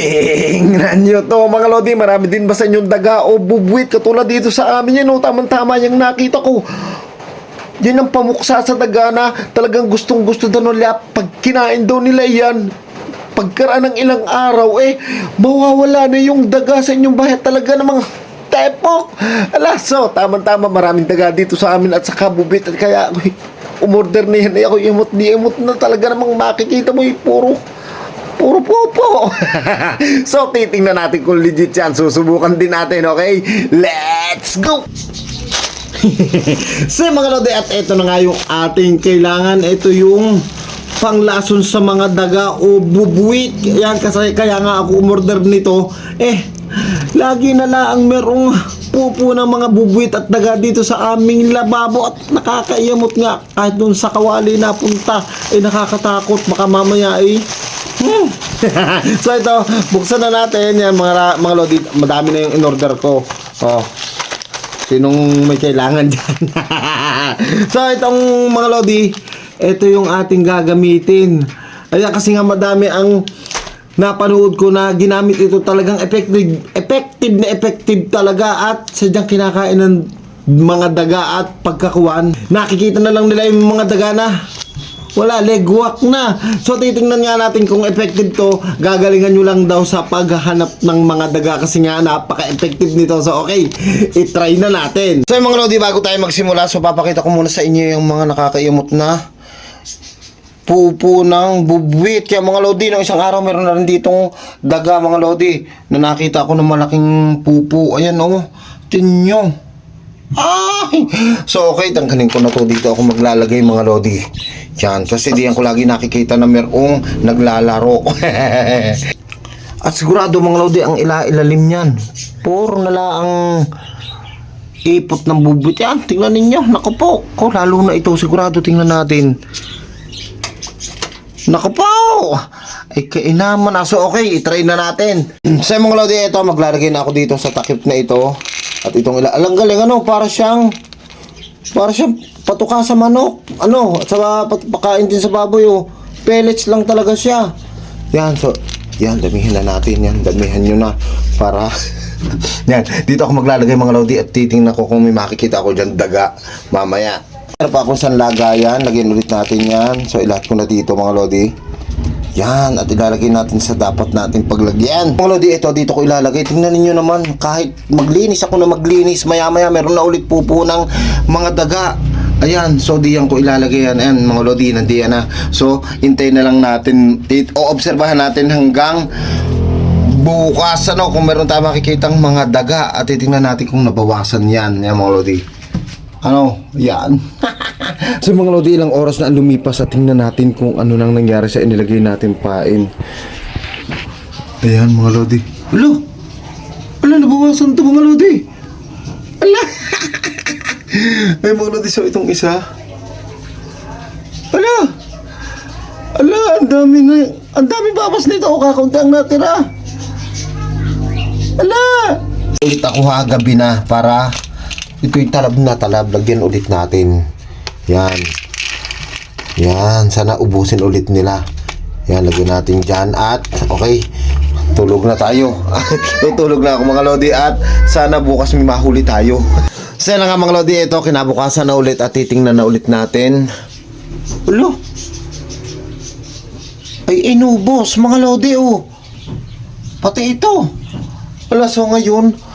Tingnan nyo to mga lodi, marami din ba sa inyong daga o bubwit katulad dito sa amin yan o, tamang-tama yung nakita ko. Yan ang pamuksa sa daga na talagang gustong gusto daw nila. Pag kinain daw nila yan, pagkaraan ng ilang araw mawawala na yung daga sa inyong bahay talaga namang tepok. Ala, so tamang-tama maraming daga dito sa amin at sa kabubit at kaya umorder na yan ako imot na talaga namang makikita mo puro popo. So, titingnan natin kung legit yan. Susubukan din natin, okay? Let's go! So, mga lodi, at ito na nga yung ating kailangan. Ito yung panglason sa mga daga o bubuwit. Yan, kasi kaya nga ako umorder nito. Lagi na lang merong pupo ng mga bubuwit at daga dito sa aming lababo at nakakaiyamot nga. Kahit dun sa kawali na punta, nakakatakot. Baka mamaya So ito, buksan na natin yan mga lodi. Madami na yung in-order ko. Sinong may kailangan dyan? So itong mga lodi, ito yung ating gagamitin. Ayan, kasi nga madami ang napanood ko na ginamit ito, talagang effective talaga at sadyang kinakain ng mga daga at pagkakuan. Nakikita na lang nila yung mga daga na wala, legwak na. So titingnan nga natin kung effective to. Gagalingan nyo lang daw sa paghahanap ng mga daga kasi nga napaka-effective nito. So okay, itry na natin. So mga lodi, bago tayo magsimula, so papakita ko muna sa inyo yung mga nakakaimot na pupo ng bubwit. Kaya mga lodi, ng isang araw meron na rin ditong daga mga lodi na nakita ko ng malaking pupo. Ayan tinyo. So okay, tanggalin ko na to. Dito ako maglalagay mga lodi. Yan, kasi diyan ko lagi nakikita na merong naglalaro. At sigurado mga lodi, ang ilalim yan puro nala ang ipot ng bubwit yan. Tingnan ninyo, naku po, lalo na ito sigurado. Tingnan natin. Naku po, kainaman na. So okay, itry na natin. So mga lodi, ito maglalagay na ako dito sa takip na ito. At itong alang galing para siyang patuka sa manok. Sa pakain din sa baboy pellets lang talaga siya. Yan, so yan, damihan na natin yan. Damihan nyo na para yan, dito ako maglalagay mga lodi at titingnan ko kung may makikita ako dyan daga mamaya. Meron pa akong sanlagayan, lagyan ulit natin yan. So ilat ko na dito mga lodi. Yan, at ilalagay natin sa dapat natin paglagyan. Mga lodi, ito dito ko ilalagay. Tingnan niyo naman, kahit maglinis ako na maglinis, maya-maya meron na ulit pupo ng mga daga. Ayan, so diyan ko ilalagay yan. Ayan, mga lodi, nandiyan na. So, hintayin na lang natin, o-obserbahan natin hanggang bukas, kung meron tayo makikitang mga daga. At titingnan natin kung nabawasan yan. Yan, mga lodi. Yan. So mga lodi, ilang oras na ang lumipas at tingnan natin kung ano nang nangyari sa inilagay natin pain. Ayan mga lodi. Ala, nabawasan to mga lodi. Ala. Ay mga lodi, so itong isa. Ala, ang dami babas nito. Kakaunti ang natira. Ala. Ulit ako gabi na para ito'y talab. Lagyan ulit natin. Yan, sana ubusin ulit nila. Yan, lagyan natin dyan. At okay, tulog na tayo. Tulog na ako mga lodi. At sana bukas may mahuli tayo. So yan nga mga lodi, ito kinabukasan na ulit at titingnan na ulit natin. Ay inubos mga lodi. Pati ito. So ngayon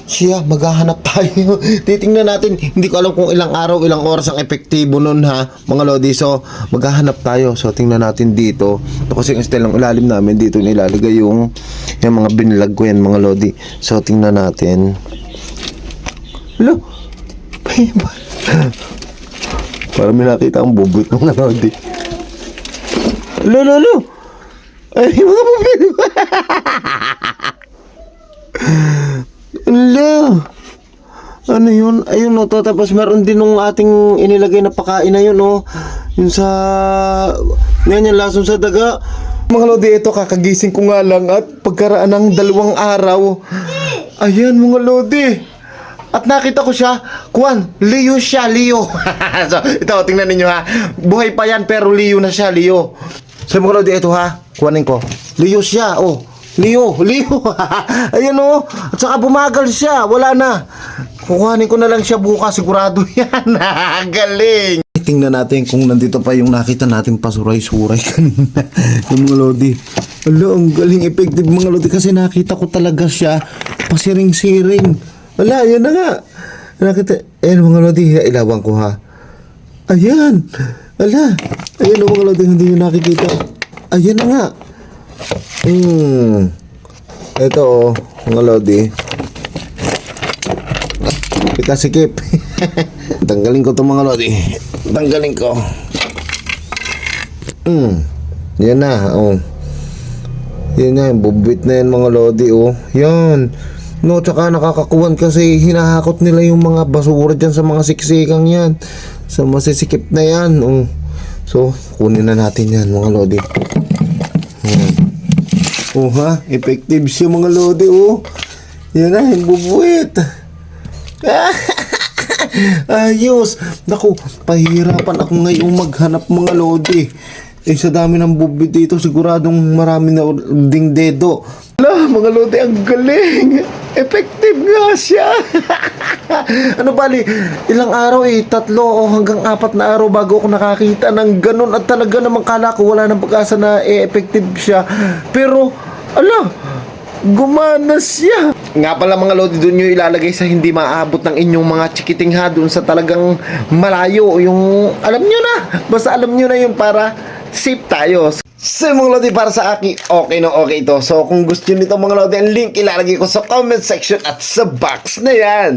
siya, maghahanap tayo. Titingnan natin. Hindi ko alam kung ilang araw, ilang oras ang epektibo nun mga lodi. So, maghahanap tayo. So, tingnan natin dito. Ito kasi ang style ng ilalim namin. Dito nilalagay yung mga binilag ko yan mga lodi. So, tingnan natin. Para may nakita ang bubut ng mga lodi. Ay, mga bubut. Ano yun? Ayun to. Tapos meron din nung ating inilagay na pakain na yun Yung sa yan yung lason sa daga. Mga lodi, ito kakagising ko nga lang at pagkaraan ng 2 araw. Ayan mga lodi. At nakita ko siya, Leo siya, Leo. So ito, tingnan ninyo buhay pa yan pero Leo na siya, Leo. So mga lodi, ito kuhanin ko. Leo siya, Leo. Ayan o. At saka bumagal siya. Wala na. Kukuhanin ko na lang siya bukas. Sigurado yan. Galing. Tingnan natin kung nandito pa yung nakita natin pasuray-suray kanina. Yung mga lodi. Ala, ang galing effective mga lodi. Kasi nakita ko talaga siya. Pasiring-siring. Wala, yan na nga. Nakita. Ayan mga lodi. Ilawan ko ha. Ayan. Ala. Ayan o mga lodi. Hindi nyo nakikita. Ayan na nga. Ito oh, mga lodi. Pikasikip. Tanggalin ko itong mga lodi. Tanggalin ko. Yan na, oh. Yan na, bubwit na yan mga lodi, oh. Yan. No, tsaka nakakakuwan kasi hinahakot nila yung mga basura dyan sa mga siksikang yan. Sa masisikip na yan, oh. So, kunin na natin yan mga lodi. Oh ha, effective siya mga lodi, oh. Yan na, yung bubwit. Ayos. Naku, pahirapan ako ngayong maghanap mga lodi. Sa dami ng bubwit dito, siguradong marami na ding dedo. Ala, mga lodi, ang galing. Effective nga siya. Ano bali, ilang araw 3 o hanggang 4 na araw bago ako nakakita ng ganun. At talaga namang kala ko wala nang pag-asa na effective siya. Pero, ala, gumana siya. Nga pala mga lodi, doon nyo ilalagay sa hindi maaabot ng inyong mga chikiting ha. Doon sa talagang malayo. Yung, alam nyo na. Basta alam nyo na yung para safe tayo. So mga lodi, para sa akin, okay na okay ito. So kung gusto nyo nito mga lodi, ang link ilalagay ko sa comment section at sa box na yan.